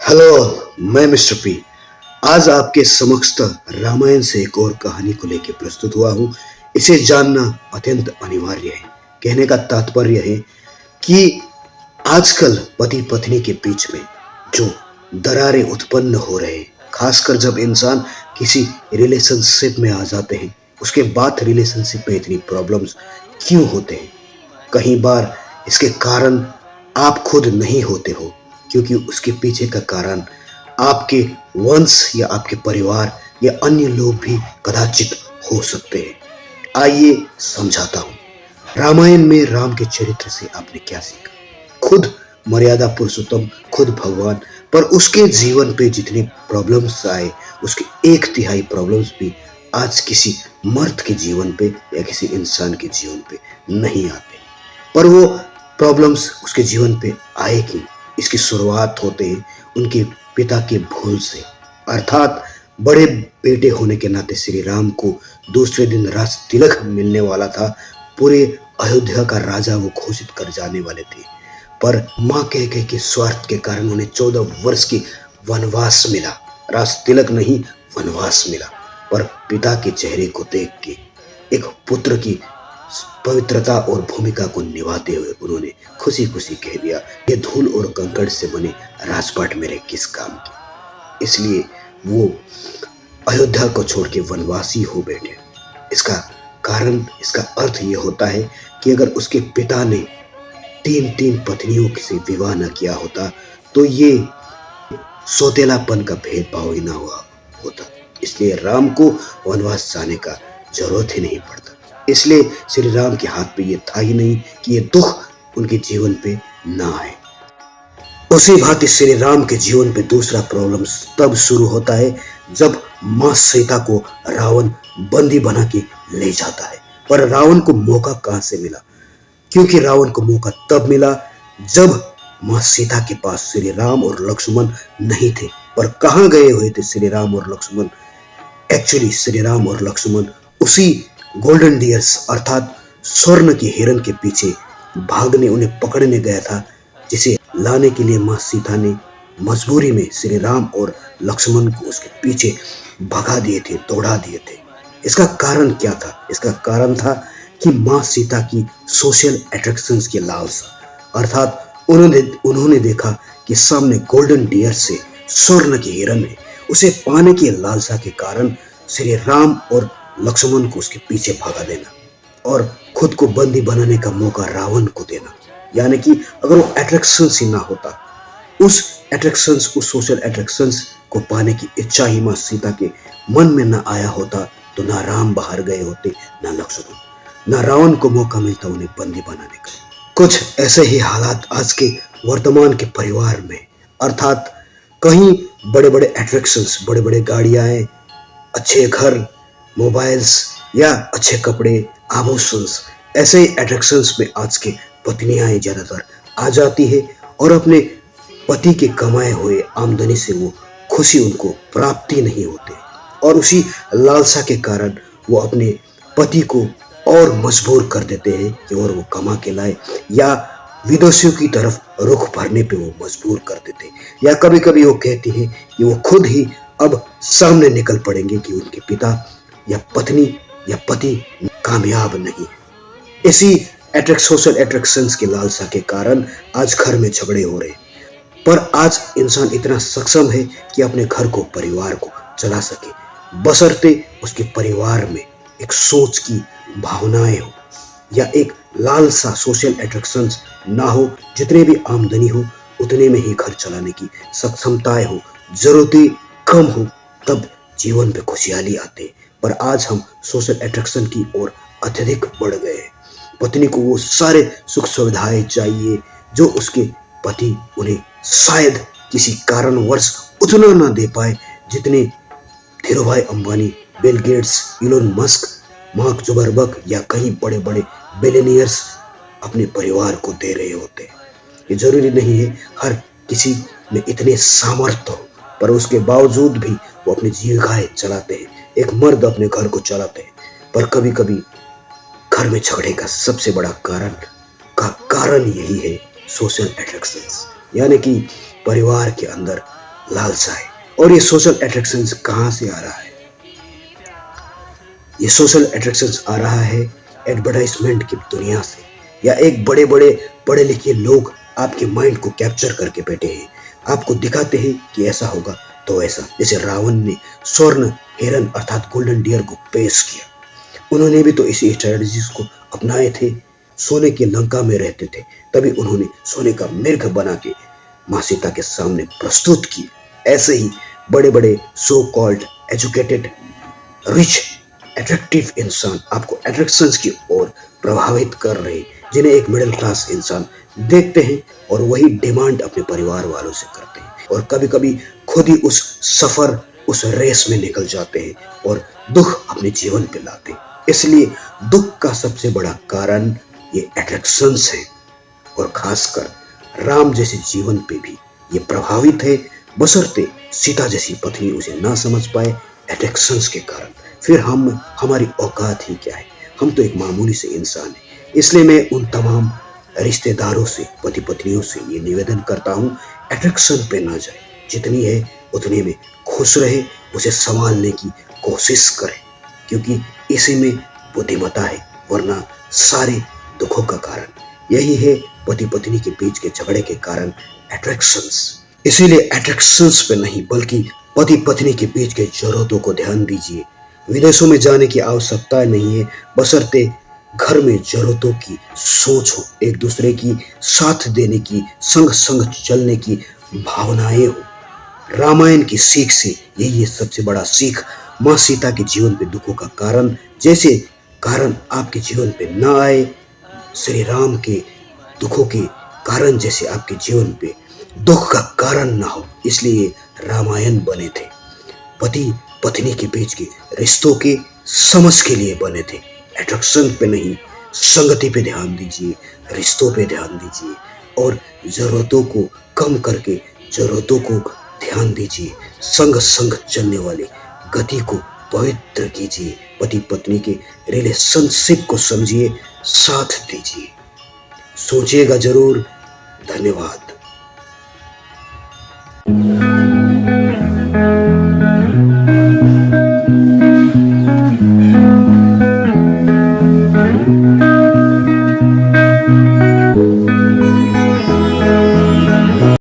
Hello, मैं mister P. आज आपके समक्ष रामायण से एक और कहानी को लेकर प्रस्तुत हुआ हूँ। इसे जानना अत्यंत अनिवार्य है। कहने का तात्पर्य है कि आजकल पति पत्नी के बीच में जो दरारें उत्पन्न हो रहे हैं, खासकर जब इंसान किसी रिलेशनशिप में आ जाते हैं, उसके बाद रिलेशनशिप में इतनी प्रॉब्लम्स क्यों होते हैं? कई बार इसके कारण आप खुद नहीं होते हो, क्योंकि उसके पीछे का कारण आपके वंश या आपके परिवार या अन्य लोग भी कदाचित हो सकते हैं। आइए समझाता हूँ। रामायण में राम के चरित्र से आपने क्या सीखा? खुद मर्यादा पुरुषोत्तम, खुद भगवान, पर उसके जीवन पे जितनी प्रॉब्लम्स आए, उसके एक तिहाई प्रॉब्लम्स भी आज किसी मर्द के जीवन पे या किसी इंसान के जीवन पे नहीं आते। पर वो प्रॉब्लम्स उसके जीवन पे आए क्यों? इसकी शुरुआत होते हैं उनके पिता के भूल से। अर्थात बड़े बेटे होने के नाते श्री राम को दूसरे दिन राज तिलक मिलने वाला था। पूरे अयोध्या का राजा वो घोषित कर जाने वाले थे, पर माँ कह के स्वार्थ के कारण उन्हें 14 वर्ष की वनवास मिला। राज तिलक नहीं, वनवास मिला। पर पिता के चेहरे को देख के, एक पुत्र की पवित्रता और भूमिका को निभाते हुए उन्होंने खुशी खुशी कह दिया, ये धूल और कंकड़ से बने राजपाट मेरे किस काम के। इसलिए वो अयोध्या को छोड़ के वनवासी हो बैठे। इसका कारण, इसका अर्थ ये होता है कि अगर उसके पिता ने तीन तीन पत्नियों से विवाह न किया होता तो ये सौतेलापन का भेदभाव ही ना हुआ होता। इसलिए राम को वनवास जाने का जरूरत ही नहीं पड़ता। इसलिए श्री राम के हाथ पे ये था ही नहीं कि ये दुख उनके जीवन पे ना आए। उसी भांति श्री राम के जीवन पे दूसरा प्रॉब्लम तब शुरू होता है जब मां सीता को रावण बंदी बना के ले जाता है। पर रावण को मौका कहां से मिला? क्योंकि रावण को मौका तब मिला जब मां सीता के पास श्री राम और लक्ष्मण नहीं थे। पर कहां गए हुए थे श्री राम और लक्ष्मण? एक्चुअली श्री राम और लक्ष्मण उसी गोल्डन डियर्स अर्थात स्वर्ण के हिरण के पीछे भागने, उन्हें पकड़ने गया था, जिसे लाने के लिए मां सीता ने मजबूरी में श्री राम और लक्ष्मण को उसके पीछे भगा दिए थे, दौड़ा दिए थे। इसका कारण क्या था? इसका कारण था कि मां सीता की सोशल अट्रैक्शंस की लालसा। अर्थात उन्होंने देखा कि सामने गोल्डन डियर से स्वर्ण के हिरण है। उसे पाने की लालसा के कारण श्री राम और लक्ष्मण को उसके पीछे भगा देना और खुद को बंदी बनाने का मौका रावण को देना। यानी कि अगर वो अट्रैक्शंस ही ना होता, उस अट्रैक्शंस, उस सोशल अट्रैक्शंस को पाने की इच्छा ही मां सीता के मन में ना आया होता, तो ना राम बाहर गए होते, ना लक्ष्मण, ना रावण को मौका मिलता उन्हें बंदी बनाने का। कुछ ऐसे ही हालात आज के वर्तमान के परिवार में, अर्थात कहीं बड़े बड़े अट्रैक्शंस, बड़े बड़े गाड़ियां हैं, अच्छे घर, मोबाइल्स या अच्छे कपड़े, आभूषण, ऐसे ही अट्रैक्शंस में आज के पत्नियां ज्यादातर आ जाती है और अपने पति के कमाए हुए आमदनी से वो खुशी उनको प्राप्ति नहीं होते, और उसी लालसा के कारण वो अपने पति को और मजबूर कर देते हैं कि और वो कमा के लाए, या विदेशियों की तरफ रुख भरने पे वो मजबूर कर देते हैं। या कभी कभी वो कहती है कि वो खुद ही अब सामने निकल पड़ेंगे कि उनके पिता या पत्नी या पति कामयाब नहीं है। इसी सोशल अट्रैक्शंस की लालसा के कारण आज घर में झगड़े हो रहे हैं। पर आज इंसान इतना सक्षम है कि अपने घर को, परिवार को चला सके, बशर्ते उसके परिवार में एक सोच की भावनाएं हो या एक लालसा, सोशल अट्रैक्शंस ना हो। जितने भी आमदनी हो उतने में ही घर चलाने की सक्षमताएं हो, जरूरतें कम हो, तब जीवन पे खुशहाली आते। पर आज हम सोशल अट्रैक्शन की ओर अत्यधिक बढ़ गए हैं। पत्नी को वो सारे सुख सुविधाएं चाहिए जो उसके पति उन्हें शायद किसी कारणवश उतना ना दे पाए जितने Dhirubhai Ambani, Bill Gates, Elon Musk, mark Zuckerberg या कई बड़े बड़े बिलियनियर्स अपने परिवार को दे रहे होते हैं। ये जरूरी नहीं है हर किसी में इतने सामर्थ्य हो, पर उसके बावजूद भी वो अपनी जीविकाएं चलाते हैं। एक मर्द अपने घर को चलाते हैं, पर कभी कभी घर में झगड़े का सबसे बड़ा कारण यही है, सोशल अट्रैक्शंस। यानी कि परिवार के अंदर लालसा है। और ये सोशल अट्रैक्शंस कहाँ से आ रहा है? ये सोशल अट्रैक्शंस आ रहा है एडवर्टाइजमेंट की दुनिया से, या एक बड़े बड़े पढ़े लिखे लोग आपके माइंड को कैप्चर करके बैठे हैं, आपको दिखाते हैं कि ऐसा होगा तो ऐसा। जैसे रावण ने स्वर्ण हिरन अर्थात गोल्डन डियर को पेश किया, उन्होंने भी तो इसी स्ट्रेटजीज को अपनाए थे। सोने की लंका में रहते थे, तभी उन्होंने सोने का मिर्ग बना के माँ सीता के सामने प्रस्तुत किए। ऐसे ही बड़े बड़े so called educated rich attractive इंसान आपको अट्रैक्शंस की ओर प्रभावित कर रहे, जिन्हें एक मिडिल क्लास इंसान देखते हैं और वही डिमांड अपने परिवार वालों से करते हैं, और कभी कभी खुद ही उस सफर उस रेस में निकल जाते हैं और दुख अपने जीवन पे लाते हैं। इसलिए दुख का सबसे बड़ा कारण ये अट्रैक्शंस है, और खासकर राम जैसे जीवन पे भी ये प्रभावित है, बशर्ते सीता जैसी पत्नी उसे ना समझ पाए अट्रैक्शंस के कारण। फिर हमारी औकात ही क्या है, हम तो एक मामूली से इंसान हैं। इसलिए मैं उन तमाम रिश्तेदारों से, पति पत्नियों से ये निवेदन करता हूँ, अट्रैक्शन पे ना जाए, जितनी है उतने में खुश रहे, उसे संभालने की कोशिश करें, क्योंकि इसी में बुद्धिमता है, वरना सारे दुखों का कारण यही है पति पत्नी के बीच के झगड़े के कारण अट्रैक्शंस। इसीलिए अट्रैक्शंस पे नहीं बल्कि पति पत्नी के बीच के जरूरतों को ध्यान दीजिए। विदेशों में जाने की आवश्यकता नहीं है, बशर्ते घर में जरूरतों की सोच हो, एक दूसरे की साथ देने की, संग संग चलने की भावनाएं हो। रामायण की सीख से यही है सबसे बड़ा सीख। माँ सीता के जीवन पे दुखों का कारण जैसे कारण आपके जीवन पे ना आए, श्री राम के दुखों के कारण जैसे आपके जीवन पे दुख का कारण ना हो, इसलिए रामायण बने थे। पति पत्नी के बीच के रिश्तों के समझ के लिए बने थे, अट्रैक्शन पे नहीं। संगति पे ध्यान दीजिए, रिश्तों पे ध्यान दीजिए, और जरूरतों को कम करके जरूरतों को ध्यान दीजिए। संग संग चलने वाले गति को पवित्र कीजिए, पति पत्नी के रिलेशनशिप को समझिए, साथ दीजिए। सोचिएगा जरूर। धन्यवाद।